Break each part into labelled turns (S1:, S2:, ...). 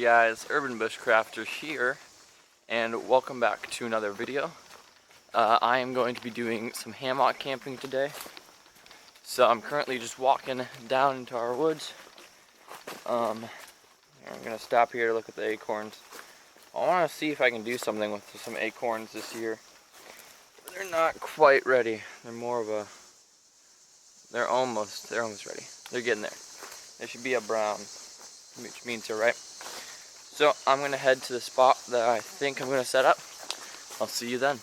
S1: guys, Urbanbushcrafter here, and welcome back to another video. I am going to be doing some hammock camping today. So I'm currently just walking down into our woods. I'm going to stop here to look at the acorns. I want to see if I can do something with some acorns this year. They're not quite ready. They're more of a, they're almost ready. They're getting there. They should be a brown, which means they're ripe. So I'm going to head to the spot that I think I'm going to set up. I'll see you then.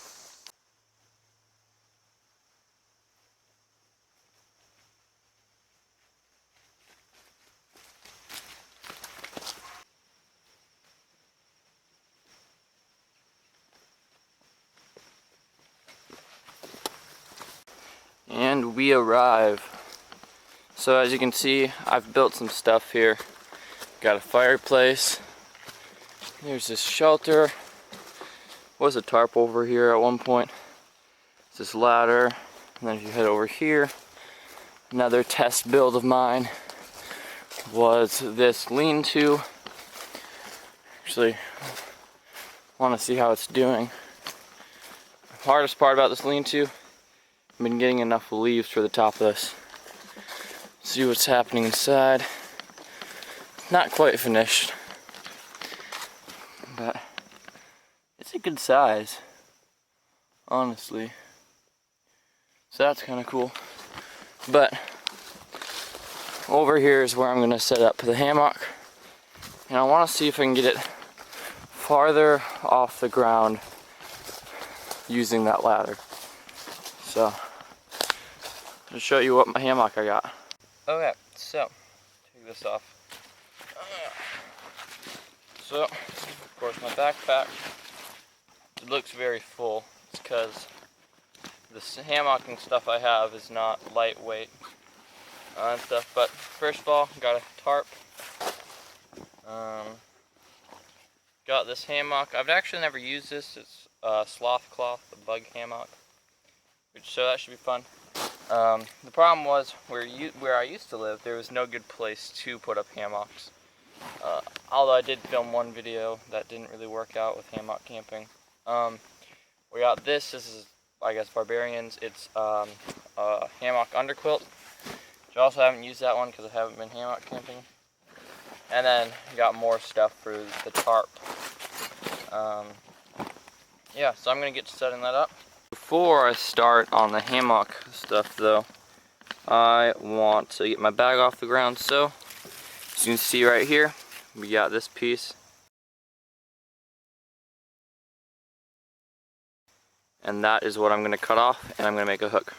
S1: And we arrive. So as you can see, I've built some stuff here. Got a fireplace. There's this shelter. Was a tarp over here at one point. It's this ladder. And then if you head over here, another test build of mine was this lean-to. Actually, want to see how it's doing. The hardest part about this lean-to, I've been getting enough leaves for the top of this. See what's happening inside. Not quite finished, but it's a good size, honestly. So that's kind of cool. But over here is where I'm going to set up the hammock, and I want to see if I can get it farther off the ground using that ladder. So I'll show you what my hammock I got. Okay, so take this off. So, of course, my backpack, it looks very full. It's because the hammock and stuff I have is not lightweight and stuff. But first of all, got a tarp. Got this hammock. I've actually never used this. It's sloth cloth, a bug hammock. So that should be fun. The problem was where I used to live, there was no good place to put up hammocks. Although I did film one video that didn't really work out with hammock camping. We got this. This is, I guess, Barbarians. It's a hammock underquilt. Which I also haven't used that one because I haven't been hammock camping. And then got more stuff for the tarp. Yeah, so I'm gonna get to setting that up. Before I start on the hammock stuff though, I want to get my bag off the ground. So, as you can see right here, we got this piece. And that is what I'm going to cut off, and I'm going to make a hook.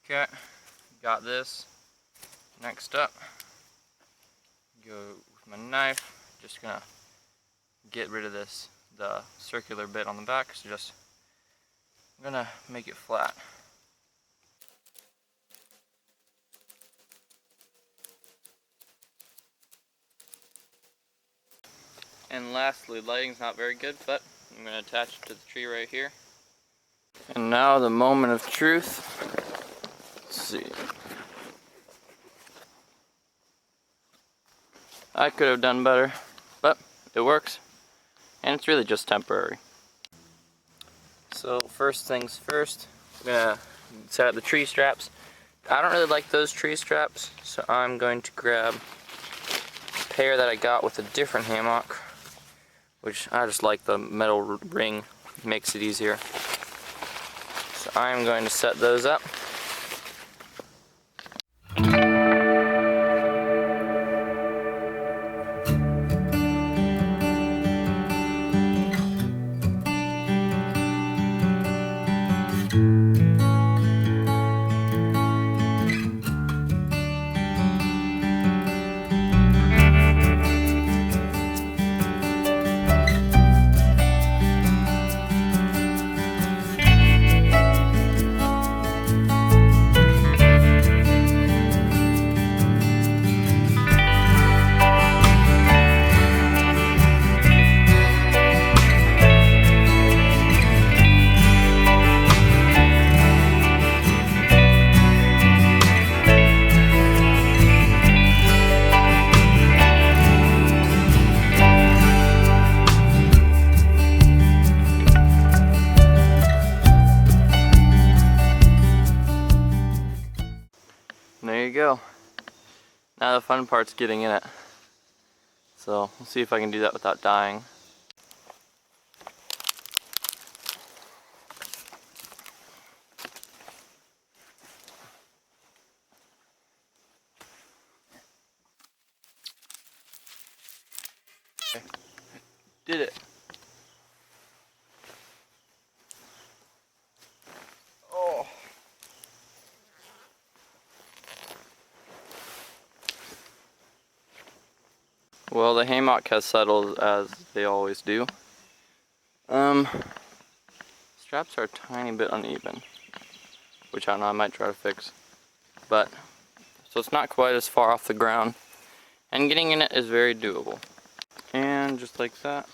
S1: Okay, got this. Next up, go with my knife. Just gonna get rid of the circular bit on the back. So I'm gonna make it flat. And lastly, lighting's not very good, but I'm gonna attach it to the tree right here. And now the moment of truth. Let's see. I could have done better, but it works, and it's really just temporary. So first things first, I'm gonna set up the tree straps. I don't really like those tree straps, so I'm going to grab a pair that I got with a different hammock, which I just like the metal ring, makes it easier. So I'm going to set those up. go. Now the fun part's getting in it. So we'll see if I can do that without dying. Okay. Did it. Oh. Well, the hammock has settled as they always do. Straps are a tiny bit uneven, which I don't know, I might try to fix. But, so it's not quite as far off the ground, and getting in it is very doable. And just like that,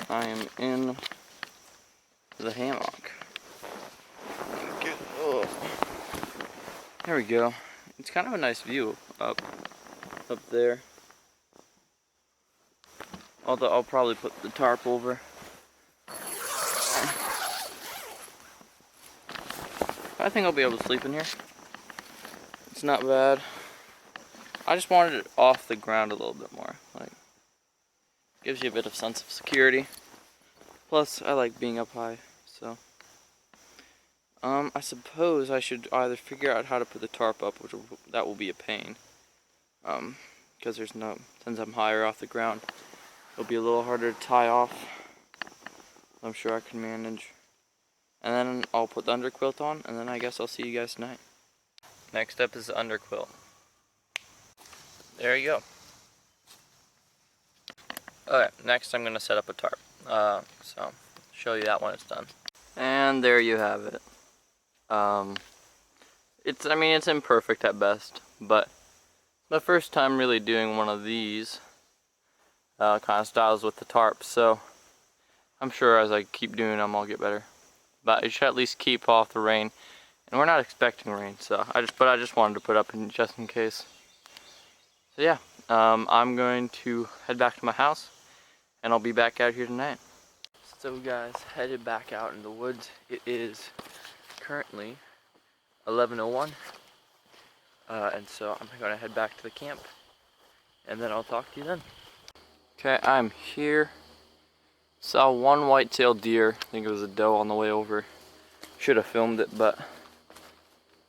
S1: I am in the hammock. There we go. It's kind of a nice view up there. Although I'll probably put the tarp over. I think I'll be able to sleep in here. It's not bad. I just wanted it off the ground a little bit more. Like, gives you a bit of sense of security. Plus, I like being up high, so. I suppose I should either figure out how to put the tarp up, that will be a pain. Because since I'm higher off the ground, it'll be a little harder to tie off. I'm sure I can manage. And then I'll put the underquilt on, and then I guess I'll see you guys tonight. Next up is the underquilt. There you go. Okay, next I'm gonna set up a tarp. So show you that when it's done. And there you have it. It's imperfect at best, but the first time really doing one of these kind of styles with the tarp, so I'm sure as I keep doing them I'll get better. But it should at least keep off the rain, and we're not expecting rain, so I just wanted to put up just in case. So yeah, I'm going to head back to my house, and I'll be back out here tonight. So guys, headed back out in the woods. It is currently 11:01, and so I'm going to head back to the camp, and then I'll talk to you then. Okay, I'm here. Saw one white-tailed deer. I think it was a doe on the way over. Should have filmed it, but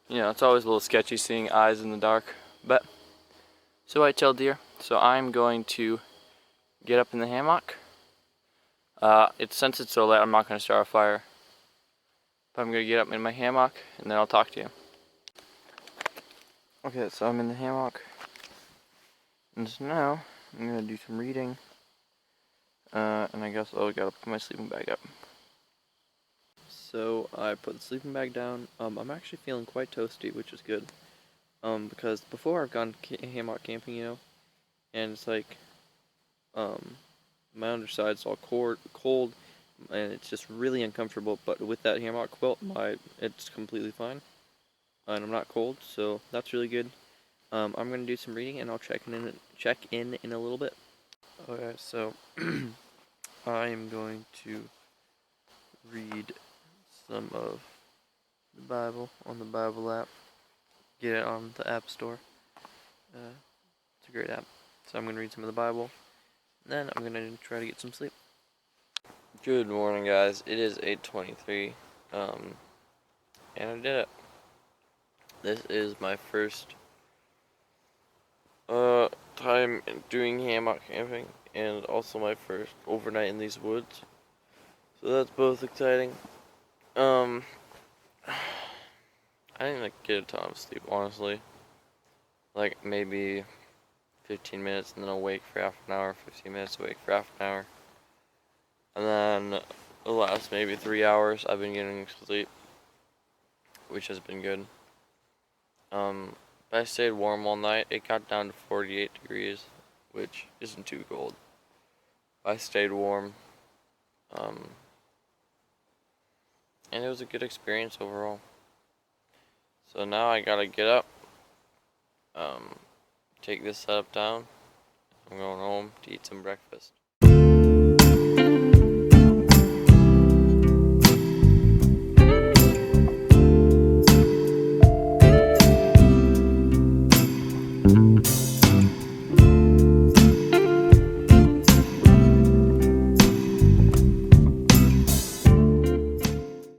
S1: you know, it's always a little sketchy seeing eyes in the dark. But it's a white-tailed deer, so I'm going to get up in the hammock. Since it's so late, I'm not going to start a fire. But I'm going to get up in my hammock, and then I'll talk to you. Okay, so I'm in the hammock. And so now, I'm going to do some reading. And I guess I gotta put my sleeping bag up. So I put the sleeping bag down. I'm actually feeling quite toasty, which is good. Because before I've gone hammock camping, you know, and it's like, my underside's all cold, and it's just really uncomfortable. But with that hammock quilt, it's completely fine, and I'm not cold, so that's really good. I'm gonna do some reading, and I'll check in a little bit. Okay, so I am going to read some of the Bible on the Bible app. Get it on the App Store. It's a great app. So I'm going to read some of the Bible. Then I'm going to try to get some sleep. Good morning, guys. It is 8:23. And I did it. This is my first time doing hammock camping, and also my first overnight in these woods, so that's both exciting. I didn't get a ton of sleep, honestly. Like maybe 15 minutes, and then awake for half an hour, 15 minutes awake for half an hour, and then the last maybe 3 hours I've been getting sleep, which has been good. I stayed warm all night. It got down to 48 degrees, which isn't too cold. I stayed warm, and it was a good experience overall. So now I gotta get up, take this setup down. I'm going home to eat some breakfast.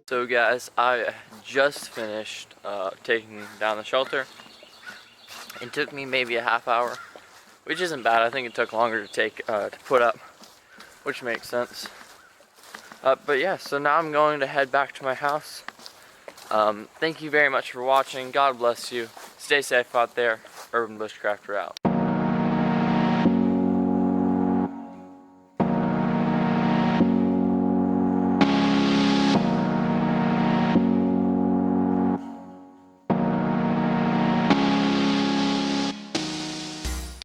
S1: So guys, I just finished taking down the shelter. It took me maybe a half hour, which isn't bad. I think it took longer to put up, which makes sense. But yeah, so now I'm going to head back to my house. Thank you very much for watching. God bless you. Stay safe out there. Urbanbushcrafter out.